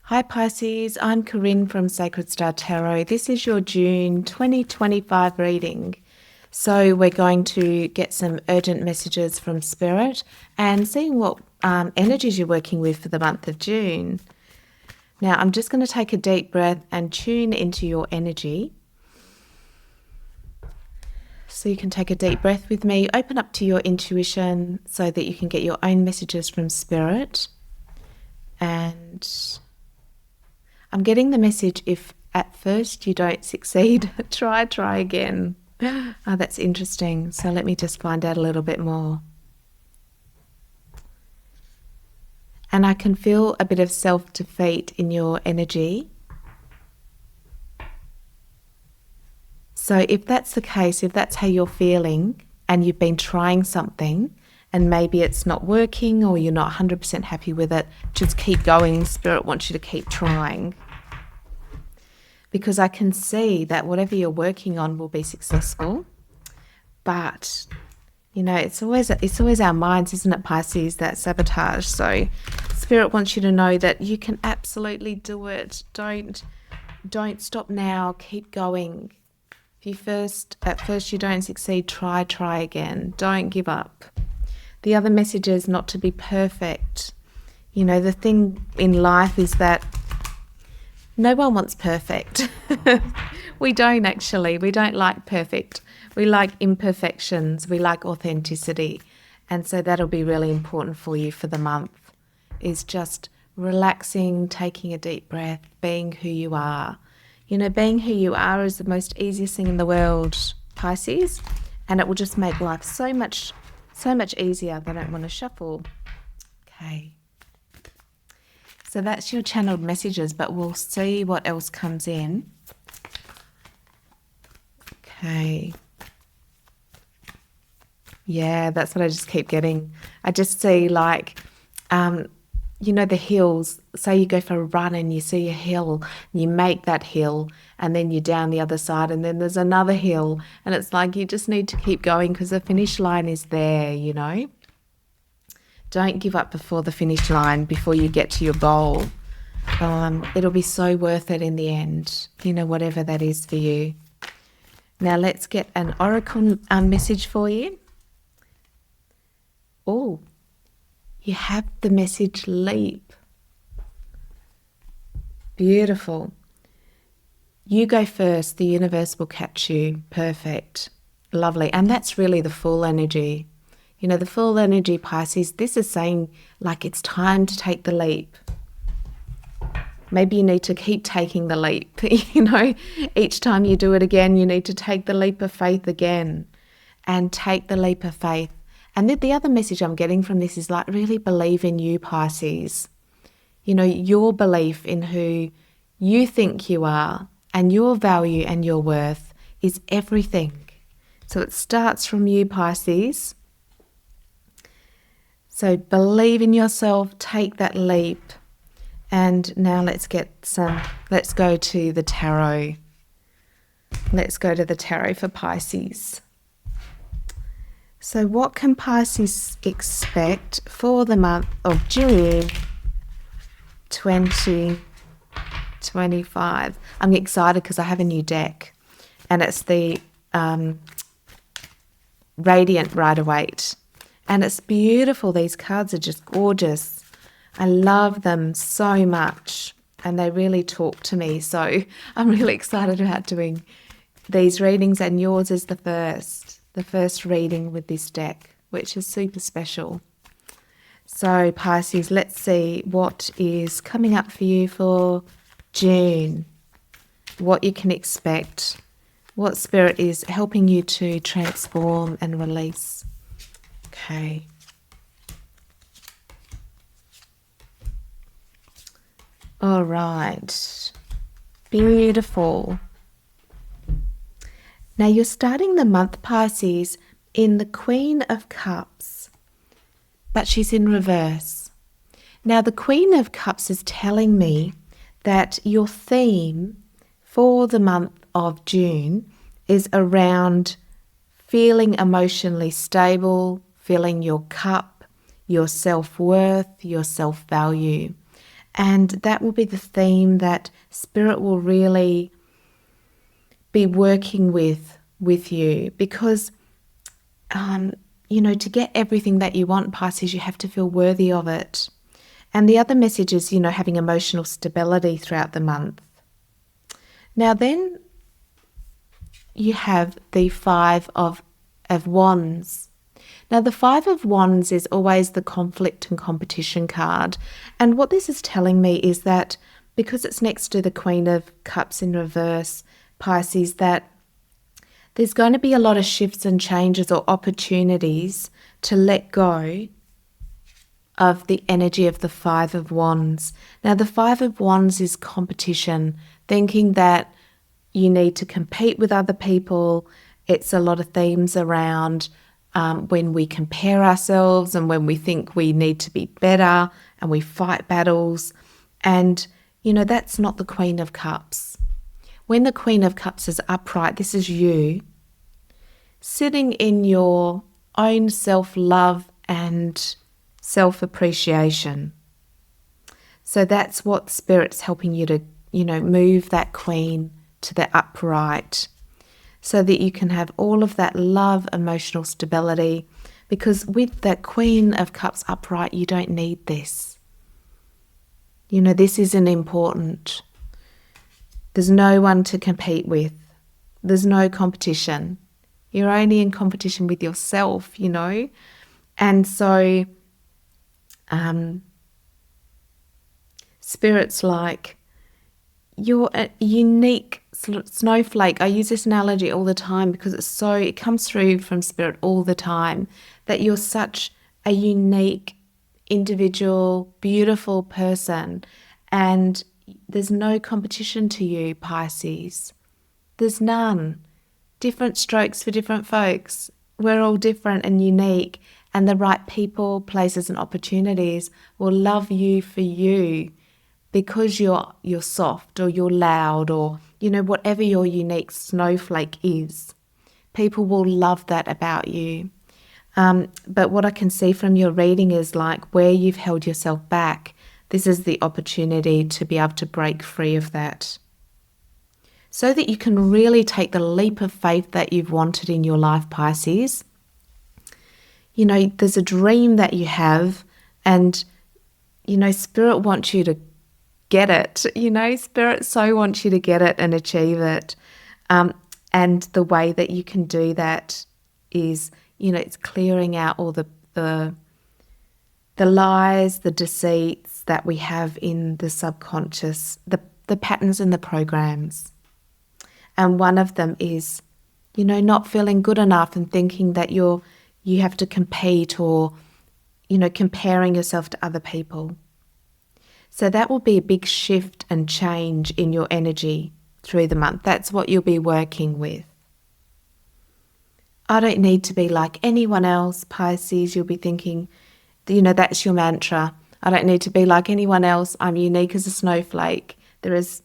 Hi Pisces, I'm Corinne from Sacred Star Tarot. This is your June 2025 reading. So we're going to get some urgent messages from Spirit and seeing what energies you're working with for the month of June. Now I'm just going to take a deep breath and tune into your energy. So you can take a deep breath with me, open up to your intuition so that you can get your own messages from Spirit. And I'm getting the message, if at first you don't succeed, try again. Oh, that's interesting. So let me just find out a little bit more. And I can feel a bit of self-defeat in your energy. So if that's the case, if that's how you're feeling and you've been trying something and maybe it's not working or you're not 100% happy with it, just keep going. Spirit wants you to keep trying. Because I can see that whatever you're working on will be successful. But, you know, it's always our minds, isn't it, Pisces, that sabotage. So Spirit wants you to know that you can absolutely do it. Don't stop now. Keep going. If at first you don't succeed, try again. Don't give up. The other message is not to be perfect. You know, the thing in life is that no one wants perfect. We don't actually. We don't like perfect. We like imperfections. We like authenticity. And so that'll be really important for you for the month, is just relaxing, taking a deep breath, being who you are. You know, being who you are is the most easiest thing in the world, Pisces, and it will just make life so much easier. I don't want to shuffle. Okay. So that's your channeled messages, but we'll see what else comes in. Okay. Yeah, that's what I just keep getting. I just see like, you know, the hills. Say you go for a run and you see a hill, and you make that hill, and then you're down the other side, and then there's another hill, and it's like you just need to keep going because the finish line is there, you know. Don't give up before the finish line, before you get to your goal. It'll be so worth it in the end, you know, whatever that is for you. Now let's get an oracle message for you. Oh, you have the message leap. Beautiful. You go first. The universe will catch you. Perfect. Lovely. And that's really the full energy. You know, the full energy, Pisces, this is saying like it's time to take the leap. Maybe you need to keep taking the leap. You know, each time you do it again, you need to take the leap of faith again and take the leap of faith. And the other message I'm getting from this is like really believe in you, Pisces. You know, your belief in who you think you are and your value and your worth is everything. So it starts from you, Pisces. So believe in yourself, take that leap. And now let's go to the tarot. Let's go to the tarot for Pisces. So what can Pisces expect for the month of June 2025? I'm excited because I have a new deck, and it's the Radiant Rider-Waite. And it's beautiful. These cards are just gorgeous. I love them so much, and they really talk to me. So I'm really excited about doing these readings, and yours is the first reading with this deck, which is super special. So Pisces, let's see what is coming up for you for June, what you can expect, what Spirit is helping you to transform and release. Okay. All right. Beautiful. Now you're starting the month, Pisces, in the Queen of Cups, but she's in reverse. Now the Queen of Cups is telling me that your theme for the month of June is around feeling emotionally stable, filling your cup, your self-worth, your self-value. And that will be the theme that Spirit will really be working with you, because to get everything that you want, Pisces, you have to feel worthy of it. And the other message is, having emotional stability throughout the month. Now then you have the Five of Wands. Now the Five of Wands is always the conflict and competition card. And what this is telling me is that because it's next to the Queen of Cups in reverse, Pisces, that there's going to be a lot of shifts and changes or opportunities to let go of the energy of the Five of Wands. Now, the Five of Wands is competition, thinking that you need to compete with other people. It's a lot of themes around when we compare ourselves and when we think we need to be better and we fight battles. And, that's not the Queen of Cups. When the Queen of Cups is upright, this is you sitting in your own self-love and self-appreciation. So that's what Spirit's helping you to, move that Queen to the upright so that you can have all of that love, emotional stability, because with that Queen of Cups upright, you don't need this. This isn't important. There's no one to compete with. There's no competition. You're only in competition with yourself, And so Spirit's like, you're a unique snowflake. I use this analogy all the time because it comes through from Spirit all the time, that you're such a unique, individual, beautiful person, and there's no competition to you, Pisces. There's none. Different strokes for different folks. We're all different and unique, and the right people, places and opportunities will love you for you because you're soft or you're loud or, whatever your unique snowflake is. People will love that about you. But what I can see from your reading is like where you've held yourself back, this is the opportunity to be able to break free of that, so that you can really take the leap of faith that you've wanted in your life, Pisces. There's a dream that you have, and, Spirit wants you to get it. Spirit so wants you to get it and achieve it. And the way that you can do that is, it's clearing out all the lies, the deceits that we have in the subconscious, the patterns and the programs. And one of them is, not feeling good enough and thinking that you have to compete or, comparing yourself to other people. So that will be a big shift and change in your energy through the month. That's what you'll be working with. I don't need to be like anyone else, Pisces. You'll be thinking, that's your mantra. I don't need to be like anyone else. I'm unique as a snowflake. There is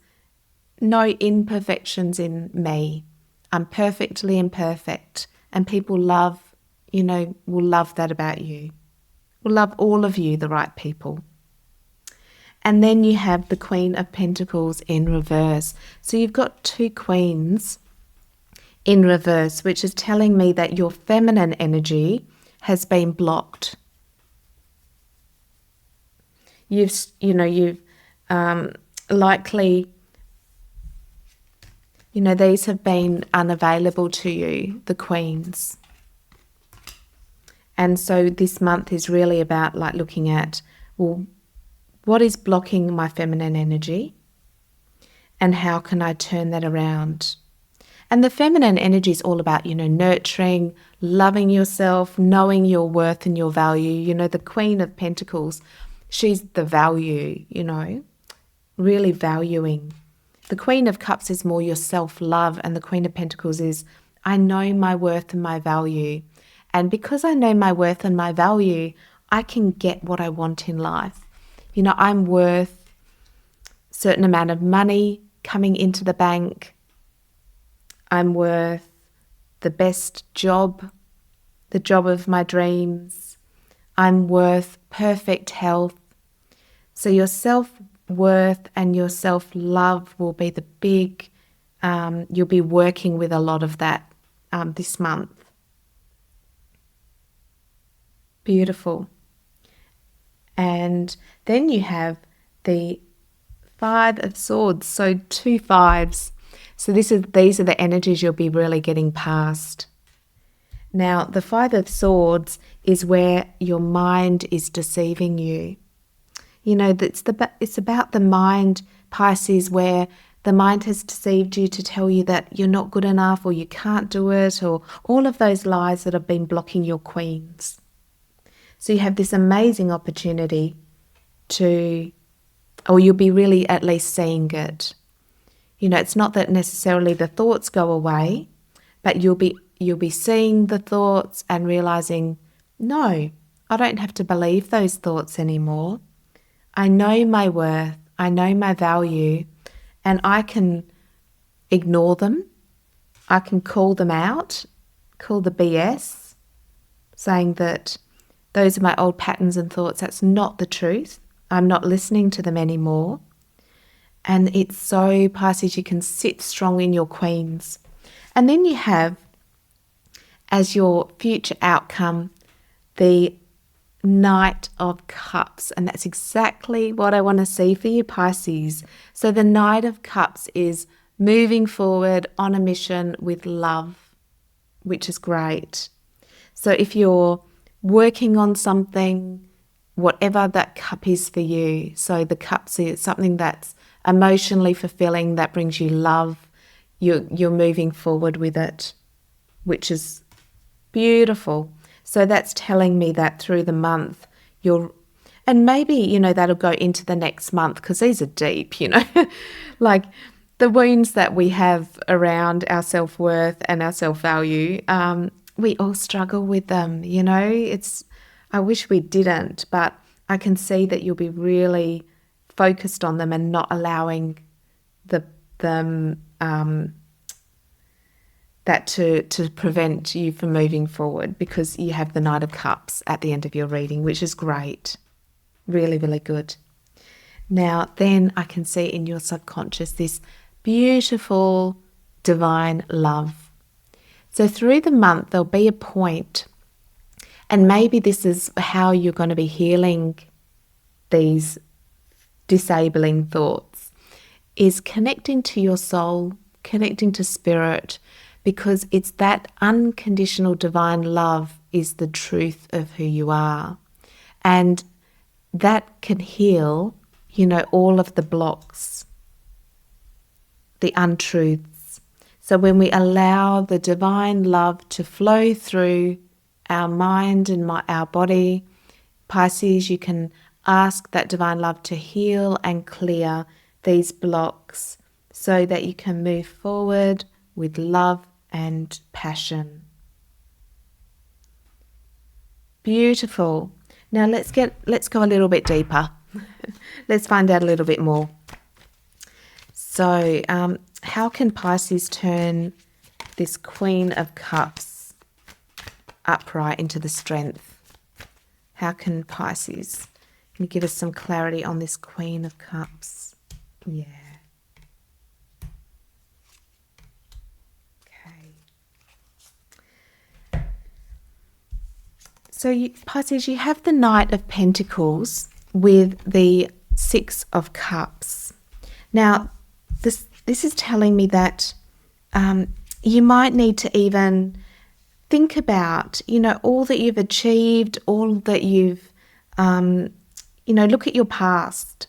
no imperfections in me. I'm perfectly imperfect. And people will love that about you. Will love all of you, the right people. And then you have the Queen of Pentacles in reverse. So you've got two queens in reverse, which is telling me that your feminine energy has been blocked. You've likely, these have been unavailable to you, the queens. And so this month is really about like looking at, well, what is blocking my feminine energy and how can I turn that around? And the feminine energy is all about, nurturing, loving yourself, knowing your worth and your value. The Queen of Pentacles, she's the value, really valuing. The Queen of Cups is more your self-love, and the Queen of Pentacles is, I know my worth and my value. And because I know my worth and my value, I can get what I want in life. I'm worth a certain amount of money coming into the bank. I'm worth the best job, the job of my dreams. I'm worth perfect health. So your self-worth and your self-love will be the big, you'll be working with a lot of that this month. Beautiful. And then you have the Five of Swords, so 2 5s. So these are the energies you'll be really getting past. Now, the Five of Swords is where your mind is deceiving you. You know, it's about the mind, Pisces, where the mind has deceived you to tell you that you're not good enough or you can't do it, or all of those lies that have been blocking your queens. So you have this amazing opportunity or you'll be really at least seeing it. You know, it's not that necessarily the thoughts go away, but you'll be seeing the thoughts and realizing, no, I don't have to believe those thoughts anymore. I know my worth, I know my value, and I can ignore them. I can call them out, call the BS, saying that those are my old patterns and thoughts. That's not the truth. I'm not listening to them anymore. And it's so, Pisces, you can sit strong in your queens. And then you have, as your future outcome, the Knight of Cups. And that's exactly what I want to see for you, Pisces. So the Knight of Cups is moving forward on a mission with love, which is great. So if you're working on something, whatever that cup is for you, so the cups is something that's emotionally fulfilling, that brings you love, you're moving forward with it, which is beautiful. So that's telling me that through the month and maybe, you know, that'll go into the next month, because these are deep, you know, like the wounds that we have around our self-worth and our self-value, we all struggle with them, you know. I wish we didn't, but I can see that you'll be really focused on them and not allowing that to prevent you from moving forward, because you have the Knight of Cups at the end of your reading, which is great. Really, really good. Now, then I can see in your subconscious this beautiful divine love. So through the month, there'll be a point, and maybe this is how you're going to be healing these disabling thoughts, is connecting to your soul, connecting to spirit, because it's that unconditional divine love is the truth of who you are. And that can heal, you know, all of the blocks, the untruths. So when we allow the divine love to flow through our mind and our body, Pisces, you can ask that divine love to heal and clear these blocks so that you can move forward with love and passion. Beautiful. Now let's go a little bit deeper. Let's find out a little bit more. So how can Pisces turn this Queen of Cups upright into the strength? How can Pisces, can you give us some clarity on this Queen of Cups? Yeah. So Pisces, you have the Knight of Pentacles with the Six of Cups. Now, this is telling me that you might need to even think about, you know, all that you've achieved, all that you've, you know, look at your past.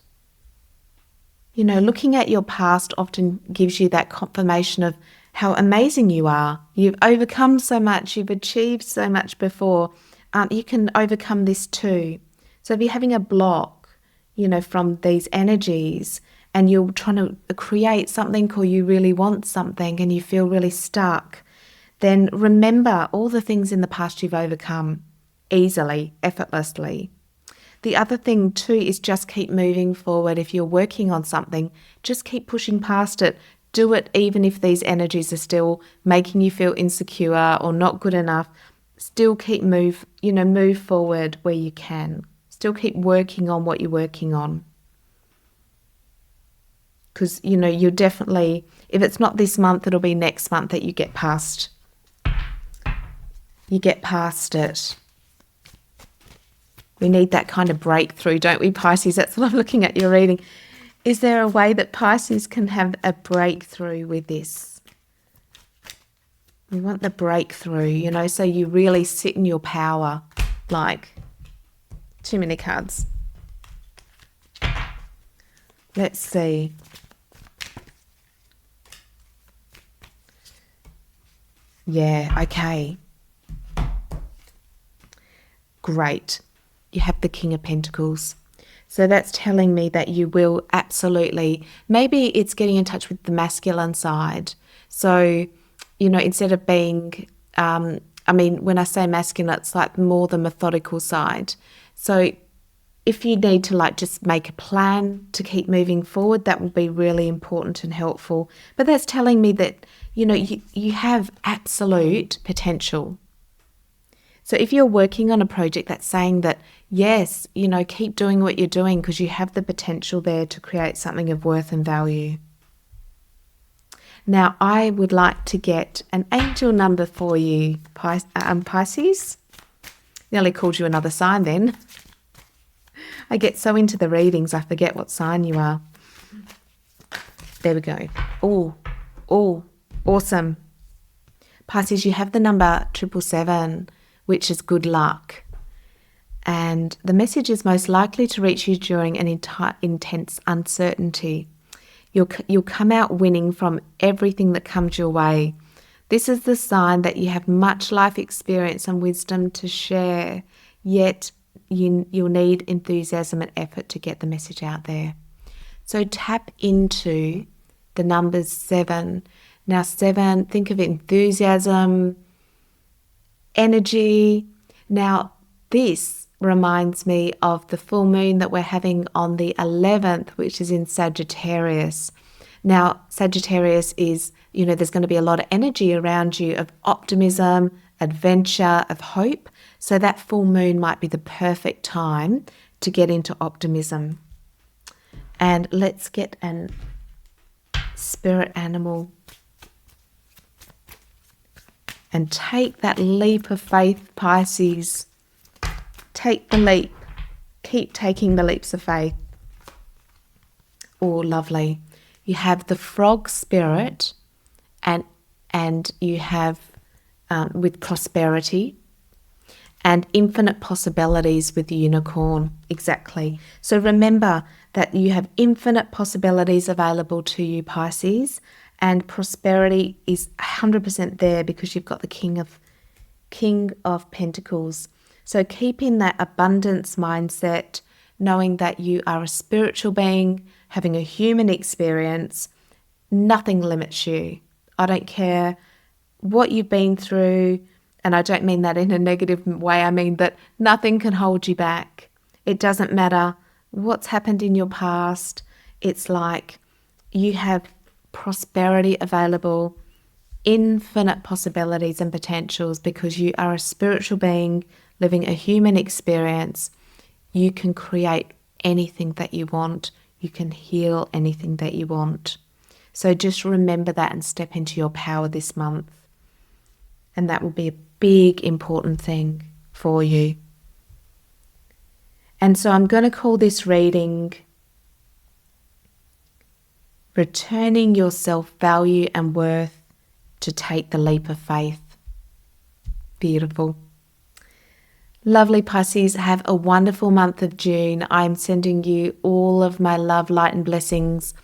You know, looking at your past often gives you that confirmation of how amazing you are. You've overcome so much, you've achieved so much before. You can overcome this too. So if you're having a block, you know, from these energies, and you're trying to create something, or you really want something and you feel really stuck, then remember all the things in the past you've overcome easily, effortlessly. The other thing too is just keep moving forward. If you're working on something, just keep pushing past it. Do it even if these energies are still making you feel insecure or not good enough. Still keep move forward where you can. Still keep working on what you're working on. because, you know, you're definitely, if it's not this month, it'll be next month that you get past it. We need that kind of breakthrough, don't we, Pisces? That's what I'm looking at your reading. Is there a way that Pisces can have a breakthrough with this? We want the breakthrough, you know, so you really sit in your power. Like, too many cards. Let's see. Yeah, okay. Great. You have the King of Pentacles. So that's telling me that you will absolutely, maybe it's getting in touch with the masculine side. So, you know, instead of being, I mean, when I say masculine, it's like more the methodical side. So if you need to like just make a plan to keep moving forward, that will be really important and helpful. But that's telling me that, you know, you have absolute potential. So if you're working on a project, that's saying that, yes, you know, keep doing what you're doing because you have the potential there to create something of worth and value. Now, I would like to get an angel number for you, Pisces. Nearly called you another sign then. I get so into the readings, I forget what sign you are. There we go. Oh, awesome. Pisces, you have the number 777, which is good luck. And the message is most likely to reach you during an intense uncertainty. You'll come out winning from everything that comes your way. This is the sign that you have much life experience and wisdom to share, yet you'll need enthusiasm and effort to get the message out there. So tap into the numbers 7. Now 7, think of enthusiasm, energy. Now this reminds me of the full moon that we're having on the 11th, which is in Sagittarius. Now Sagittarius is, you know, there's going to be a lot of energy around you of optimism, adventure, of hope. So that full moon might be the perfect time to get into optimism. And let's get an spirit animal and take that leap of faith, Pisces. Take the leap. Keep taking the leaps of faith. Oh, lovely. You have the frog spirit and you have with prosperity and infinite possibilities with the unicorn. Exactly. So remember that you have infinite possibilities available to you, Pisces, and prosperity is 100% there because you've got the King of Pentacles. So keep in that abundance mindset, knowing that you are a spiritual being, having a human experience. Nothing limits you. I don't care what you've been through, and I don't mean that in a negative way. I mean that nothing can hold you back. It doesn't matter what's happened in your past. It's like you have prosperity available, infinite possibilities and potentials because you are a spiritual being living a human experience. You can create anything that you want. You can heal anything that you want. So just remember that and step into your power this month. And that will be a big, important thing for you. And so I'm going to call this reading Returning Your Self-Value and Worth to Take the Leap of Faith. Beautiful. Lovely Pisces, have a wonderful month of June. I'm sending you all of my love, light and blessings.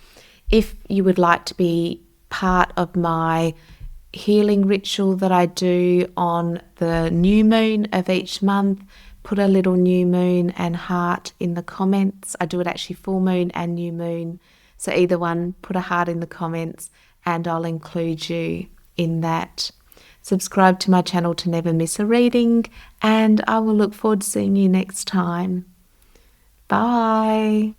If you would like to be part of my healing ritual that I do on the new moon of each month, put a little new moon and heart in the comments. I do it actually full moon and new moon. So either one, put a heart in the comments and I'll include you in that. Subscribe to my channel to never miss a reading, and I will look forward to seeing you next time. Bye.